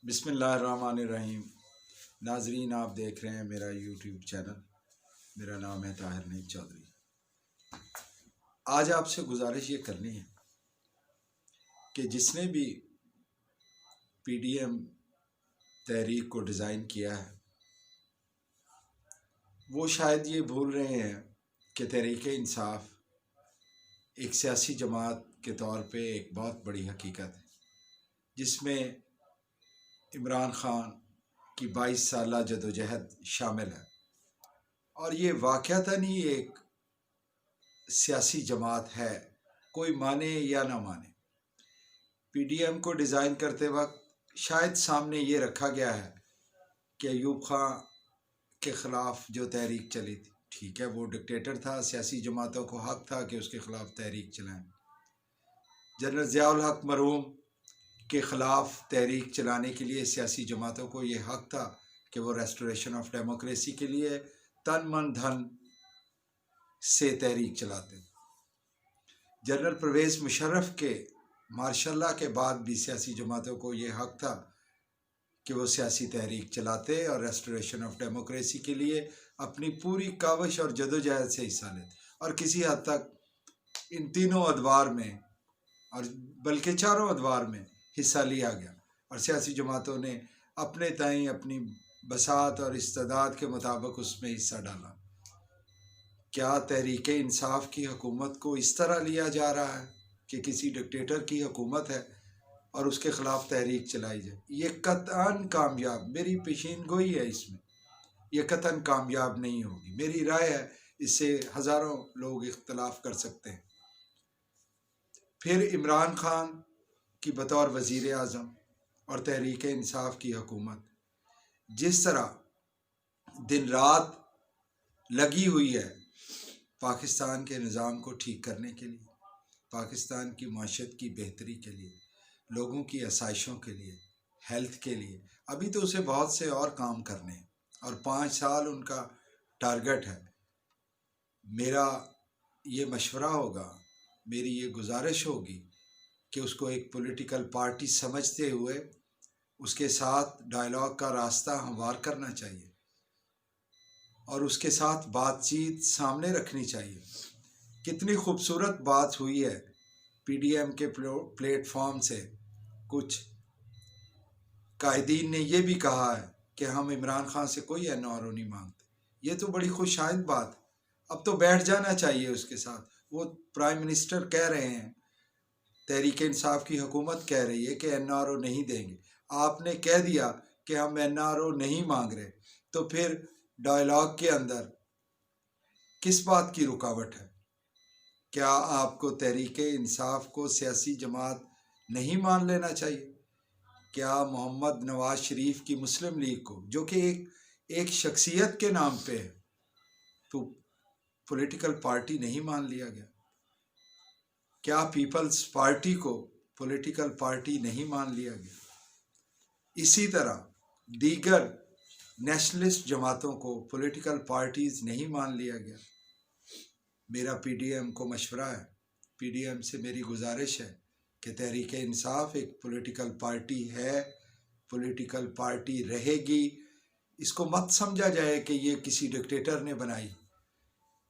بسم اللہ الرحمن الرحیم۔ ناظرین، آپ دیکھ رہے ہیں میرا یوٹیوب چینل۔ میرا نام ہے طاہر نعیم چودھری۔ آج آپ سے گزارش یہ کرنی ہے کہ جس نے بھی پی ڈی ایم تحریک کو ڈیزائن کیا ہے وہ شاید یہ بھول رہے ہیں کہ تحریک انصاف ایک سیاسی جماعت کے طور پہ ایک بہت بڑی حقیقت ہے، جس میں عمران خان کی 22 سالہ جدوجہد شامل ہے، اور یہ واقعتاً ہی ایک سیاسی جماعت ہے، کوئی مانے یا نہ مانے۔ پی ڈی ایم کو ڈیزائن کرتے وقت شاید سامنے یہ رکھا گیا ہے کہ ایوب خان کے خلاف جو تحریک چلی تھی، ٹھیک ہے، وہ ڈکٹیٹر تھا، سیاسی جماعتوں کو حق تھا کہ اس کے خلاف تحریک چلائیں۔ جنرل ضیاء الحق مرحوم کے خلاف تحریک چلانے کے لیے سیاسی جماعتوں کو یہ حق تھا کہ وہ ریسٹوریشن آف ڈیموکریسی کے لیے تن من دھن سے تحریک چلاتے۔ جنرل پرویز مشرف کے مارشل لاء کے بعد بھی سیاسی جماعتوں کو یہ حق تھا کہ وہ سیاسی تحریک چلاتے اور ریسٹوریشن آف ڈیموکریسی کے لیے اپنی پوری کاوش اور جدوجہد سے حصہ لیتے، اور کسی حد تک ان تینوں ادوار میں اور بلکہ چاروں ادوار میں حصہ لیا گیا، اور سیاسی جماعتوں نے اپنے تئیں اپنی بساط اور استعداد کے مطابق اس میں حصہ ڈالا۔ کیا تحریک انصاف کی حکومت کو اس طرح لیا جا رہا ہے کہ کسی ڈکٹیٹر کی حکومت ہے اور اس کے خلاف تحریک چلائی جائے؟ یہ قطعاً کامیاب، میری پیشین گوئی ہے اس میں، یہ قطعاً کامیاب نہیں ہوگی۔ میری رائے ہے، اس سے ہزاروں لوگ اختلاف کر سکتے ہیں۔ پھر عمران خان کی بطور وزیر اعظم اور تحریک انصاف کی حکومت جس طرح دن رات لگی ہوئی ہے پاکستان کے نظام کو ٹھیک کرنے کے لیے، پاکستان کی معیشت کی بہتری کے لیے، لوگوں کی آسائشوں کے لیے، ہیلتھ کے لیے، ابھی تو اسے بہت سے اور کام کرنے ہیں، اور 5 سال ان کا ٹارگٹ ہے۔ میرا یہ مشورہ ہوگا، میری یہ گزارش ہوگی کہ اس کو ایک پولیٹیکل پارٹی سمجھتے ہوئے اس کے ساتھ ڈائلاگ کا راستہ ہموار کرنا چاہیے، اور اس کے ساتھ بات چیت سامنے رکھنی چاہیے۔ کتنی خوبصورت بات ہوئی ہے پی ڈی ایم کے پلیٹ فارم سے، کچھ قائدین نے یہ بھی کہا ہے کہ ہم عمران خان سے کوئی این آر او نہیں مانگتے۔ یہ تو بڑی خوشائند بات ہے، اب تو بیٹھ جانا چاہیے اس کے ساتھ۔ وہ پرائم منسٹر کہہ رہے ہیں، تحریک انصاف کی حکومت کہہ رہی ہے کہ این آر او نہیں دیں گے، آپ نے کہہ دیا کہ ہم این آر او نہیں مانگ رہے، تو پھر ڈائلاگ کے اندر کس بات کی رکاوٹ ہے؟ کیا آپ کو تحریک انصاف کو سیاسی جماعت نہیں مان لینا چاہیے؟ کیا محمد نواز شریف کی مسلم لیگ کو، جو کہ ایک شخصیت کے نام پہ ہے، تو پولیٹیکل پارٹی نہیں مان لیا گیا؟ کیا پیپلز پارٹی کو پولیٹیکل پارٹی نہیں مان لیا گیا؟ اسی طرح دیگر نیشنلسٹ جماعتوں کو پولیٹیکل پارٹیز نہیں مان لیا گیا؟ میرا پی ڈی ایم کو مشورہ ہے، پی ڈی ایم سے میری گزارش ہے کہ تحریک انصاف ایک پولیٹیکل پارٹی ہے، پولیٹیکل پارٹی رہے گی۔ اس کو مت سمجھا جائے کہ یہ کسی ڈکٹیٹر نے بنائی،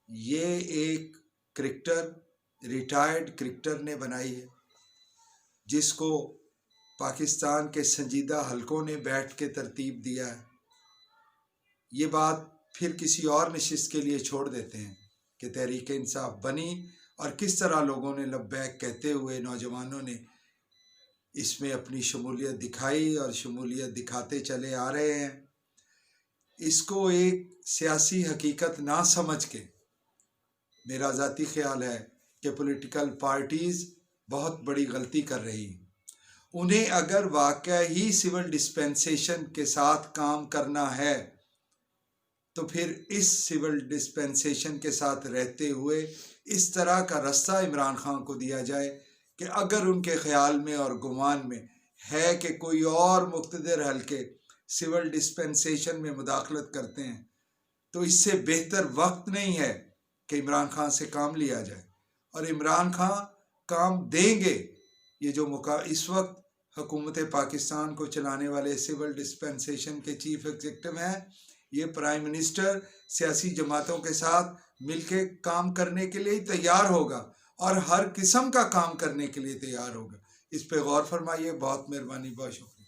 یہ ایک کرکٹر، ریٹائرڈ کرکٹر نے بنائی ہے، جس کو پاکستان کے سنجیدہ حلقوں نے بیٹھ کے ترتیب دیا ہے۔ یہ بات پھر کسی اور نشست کے لیے چھوڑ دیتے ہیں کہ تحریک انصاف بنی اور کس طرح لوگوں نے لبیک کہتے ہوئے، نوجوانوں نے اس میں اپنی شمولیت دکھائی اور شمولیت دکھاتے چلے آ رہے ہیں۔ اس کو ایک سیاسی حقیقت نہ سمجھ کے میرا ذاتی خیال ہے کہ پولیٹیکل پارٹیز بہت بڑی غلطی کر رہی ہیں۔ انہیں اگر واقعی سول ڈسپینسیشن کے ساتھ کام کرنا ہے تو پھر اس سول ڈسپینسیشن کے ساتھ رہتے ہوئے اس طرح کا راستہ عمران خان کو دیا جائے کہ اگر ان کے خیال میں اور گمان میں ہے کہ کوئی اور مقتدر حلقے سول ڈسپینسیشن میں مداخلت کرتے ہیں، تو اس سے بہتر وقت نہیں ہے کہ عمران خان سے کام لیا جائے، اور عمران خان کام دیں گے۔ یہ جو اس وقت حکومت پاکستان کو چلانے والے سول ڈسپنسیشن کے چیف ایگزیکٹو ہیں. یہ پرائم منسٹر سیاسی جماعتوں کے ساتھ مل کے کام کرنے کے لیے تیار ہوگا اور ہر قسم کا کام کرنے کے لیے تیار ہوگا. اس پہ غور فرمائیے. بہت مہربانی، بہت شکریہ.